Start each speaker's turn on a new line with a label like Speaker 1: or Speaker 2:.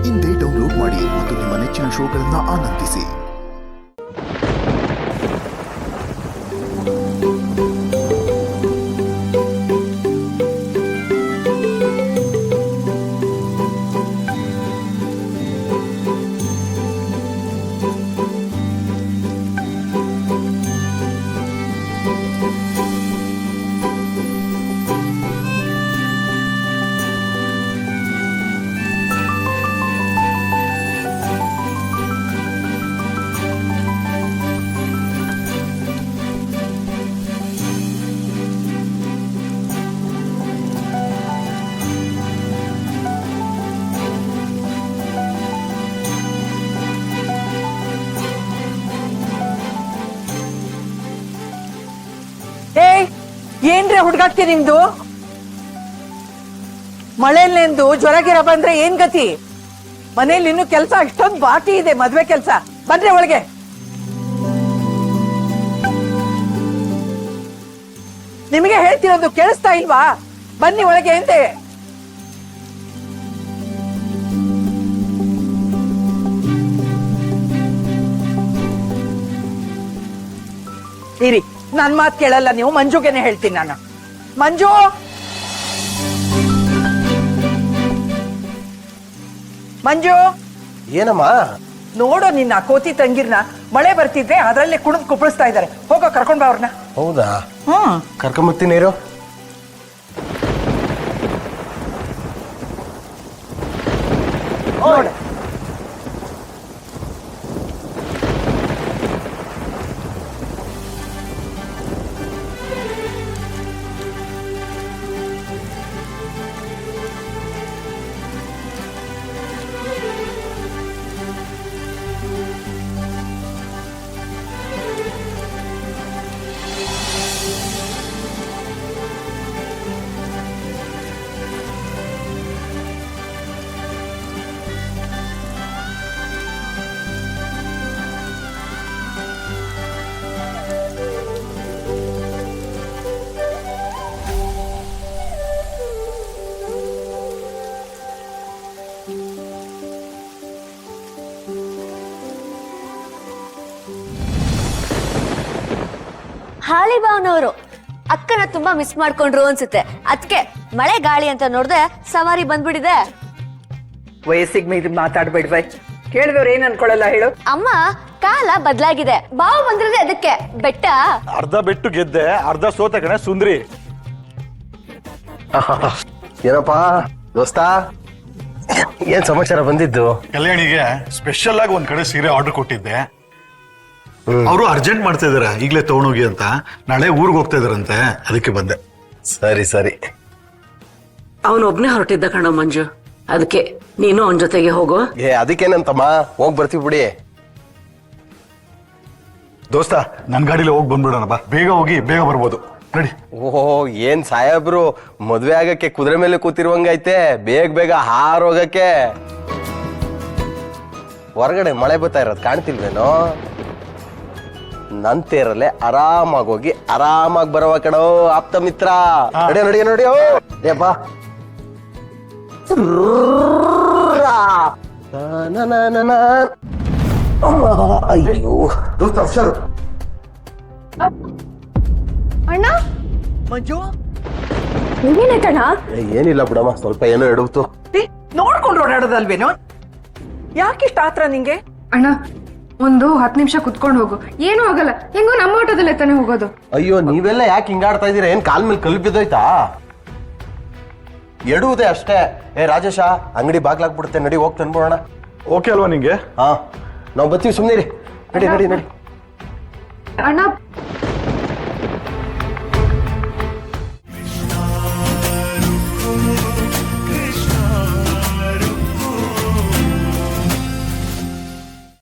Speaker 1: ಇಂದೇ ಡೌನ್ಲೋಡ್ ಮಾಡಿ ಮತ್ತು ನಿಮ್ಮ ನೆಚ್ಚಿನ ಶೋಗಳನ್ನು ಆನಂದಿಸಿ.
Speaker 2: ಏನ್ರೆ ಹುಡುಗಾಡ್ತಿ ನಿಮ್ದು? ಮಳೆಲೆಂದು ಜ್ವರಗಿರ ಬಂದ್ರೆ ಏನ್ ಗತಿ? ಮನೇಲಿ ಇನ್ನು ಕೆಲ್ಸ ಅಷ್ಟೊಂದು ಬಾಕಿ ಇದೆ, ಮದ್ವೆ ಕೆಲ್ಸ. ಬಂದ್ರೆ ಒಳಗೆ. ನಿಮಗೆ ಹೇಳ್ತಿರೋದು ಕೇಳಿಸ್ತಾ ಇಲ್ವಾ? ಬನ್ನಿ ಒಳಗೆ ಎಂತೆ. ಇರಿ, ನನ್ ಮಾತ್ ಕೇಳಲ್ಲ ನೀವು. ಮಂಜುಗೆನೆ ಹೇಳ್ತೀನಿ ನಾನು. ಮಂಜು, ಮಂಜು.
Speaker 3: ಏನಮ್ಮ?
Speaker 2: ನೋಡೋ ನಿನ್ನ ಕೋತಿ ತಂಗಿರ್ನ. ಮಳೆ ಬರ್ತಿದ್ರೆ ಅದರಲ್ಲೇ ಕುಣಿದ್ ಕುಪ್ಪಳಿಸ್ತಾ ಇದಾರೆ. ಹೋಗೋ ಕರ್ಕೊಂಡ್ ಬಾ ಅವ್ರನ್ನ.
Speaker 3: ಹೌದಾ? ಕರ್ಕೊಂಬರ್ತೀನಿ ಇರು.
Speaker 2: ನೋಡ,
Speaker 4: ಹಾಲಿಬಾವ್ನವರು ಅಕ್ಕನ ತುಂಬಾ ಮಿಸ್ ಮಾಡ್ಕೊಂಡ್ರು ಅನ್ಸುತ್ತೆ. ಅದಕ್ಕೆ ಮಳೆ ಗಾಳಿ ಅಂತ ನೋಡ್ದೆ ಸವಾರಿ ಬಂದ್ಬಿಟ್ಟಿದೆ.
Speaker 2: ವಯಸ್ಸಿಗೆ ಮೀರಿ ಮಾತಾಡ್ಬೇಡ್ವೈ. ಕೇಳಿದವ್ರು ಏನ್ ಅನ್ಕೊಳಲ್ಲ ಹೇಳು.
Speaker 4: ಅಮ್ಮ, ಕಾಲ ಬದಲಾಗಿದೆ. ಬಾವು ಬಂದಿರೋದೇ ಅದಕ್ಕೆ. ಬೆಟ್ಟ
Speaker 5: ಅರ್ಧ ಬೆಟ್ಟು ಗೆದ್ದೆ, ಅರ್ಧ ಸೋತ ಕಣೆ ಸುಂದ್ರಿ.
Speaker 3: ಏನಪ್ಪಾ ದೋಸ್ತ, ಏನ್ ಸಮಾಚಾರ ಬಂದಿದ್ದು?
Speaker 5: ಕಲ್ಯಾಣಿಗೆ ಸ್ಪೆಷಲ್ ಆಗಿ ಒಂದ್ ಕಡೆ ಸೀರೆ ಆರ್ಡರ್ ಕೊಟ್ಟಿದ್ದೆ. ಅವರು ಅರ್ಜೆಂಟ್ ಮಾಡ್ತಾ ಇದಾರೆ, ಈಗ್ಲೇ ತಗೊಂಡೋಗಿ ಅಂತ. ನಾಳೆ ಊರ್ಗ್ ಹೋಗ್ತಾ ಇದಾರಂತೆ, ಅದಕ್ಕೆ ಬಂದೆ.
Speaker 3: ಸರಿ ಸರಿ.
Speaker 6: ಅವನೊಬ್ನೇ ಹೊರಟಿದ್ದ ಕಣ ಮಂಜು, ಅದಕ್ಕೆ ನೀನು ಅವನ ಜೊತೆಗೆ ಹೋಗೋ.
Speaker 3: ಅದಕ್ಕೇನಂತಮ್ಮ, ಹೋಗ್ ಬರ್ತೀವಿ ಬಿಡಿ.
Speaker 5: ದೋಸ್ತ, ನನ್ ಗಾಡಿಲಿ ಹೋಗಿ ಬಂದ್ಬಿಡೋಣ ಬಾ. ಬೇಗ ಹೋಗಿ ಬೇಗ ಬರ್ಬೋದು, ನಡಿ.
Speaker 3: ಓಹೋ, ಏನ್ ಸಾಹೇಬ್ರು ಮದ್ವೆ ಆಗಕ್ಕೆ ಕುದುರೆ ಮೇಲೆ ಕೂತಿರುವಂಗೈತೆ. ಬೇಗ ಬೇಗ ಹಾರೋಗಕ್ಕೆ. ಹೊರಗಡೆ ಮಳೆ ಬರ್ತಾ ಇರೋದು ಕಾಣ್ತಿಲ್ವೇನೋ? ನಂತೇರಲ್ಲೇ ಆರಾಮಾಗಿ ಹೋಗಿ ಆರಾಮಾಗಿ ಬರವ ಕಣೋ ಆಪ್ತ ಮಿತ್ರ. ನಡಿಯ ನಡಿಯ ನಡಿಯೋ. ಬಾ. ಅಯ್ಯೋ ದೋಸ್ತ, ಹುಷಾರು.
Speaker 4: ಅಣ್ಣ,
Speaker 2: ಮಂಜು,
Speaker 4: ಏನಾಯ್ತಣ್ಣ?
Speaker 3: ಏನಿಲ್ಲ ಬಿಡಮ್ಮ, ಸ್ವಲ್ಪ ಏನೋ ಎಡವ್ತು.
Speaker 2: ನೋಡ್ಕೊಂಡು ಓಡಾಡೋದಲ್ವೇನೋ? ಯಾಕಿಷ್ಟ ಆತ್ರ ನಿಂಗೆ?
Speaker 7: ಅಣ್ಣ, ಒಂದು 10 ನಿಮಿಷ ಕುತ್ಕೊಂಡು ಹೋಗು, ಏನೂ ಆಗಲ್ಲ. ಹೆಂಗೋ ನಮ್ಮ ಆಟೋದಲ್ಲೇ ತಾನೇ ಹೋಗೋದು.
Speaker 3: ಅಯ್ಯೋ, ನೀವೆಲ್ಲ ಯಾಕೆ ಹಿಂಗಾಡ್ತಾ ಇದೀರ? ಏನ್ ಕಾಲ್ ಮೇಲೆ ಕಲ್ಲು ಬಿದ್ದೋಯ್ತಾ? ಎಡುವುದೇ ಅಷ್ಟೇ. ರಾಜೇಶ, ಅಂಗಡಿ ಬಾಗ್ಲಾಕ್ಬಿಡುತ್ತೆ, ನಡಿ ಹೋಗಿ ತಂದ್ಬಿಡೋಣ.
Speaker 5: ಓಕೆ ಅಲ್ವಾ ನಿಂಗೆ?
Speaker 3: ಹಾ, ನಾವು ಬರ್ತೀವಿ, ಸುಮ್ಮನಿರಿ. ನಡಿ ನಡಿ ನಡಿ.
Speaker 7: ಅಣ್ಣ,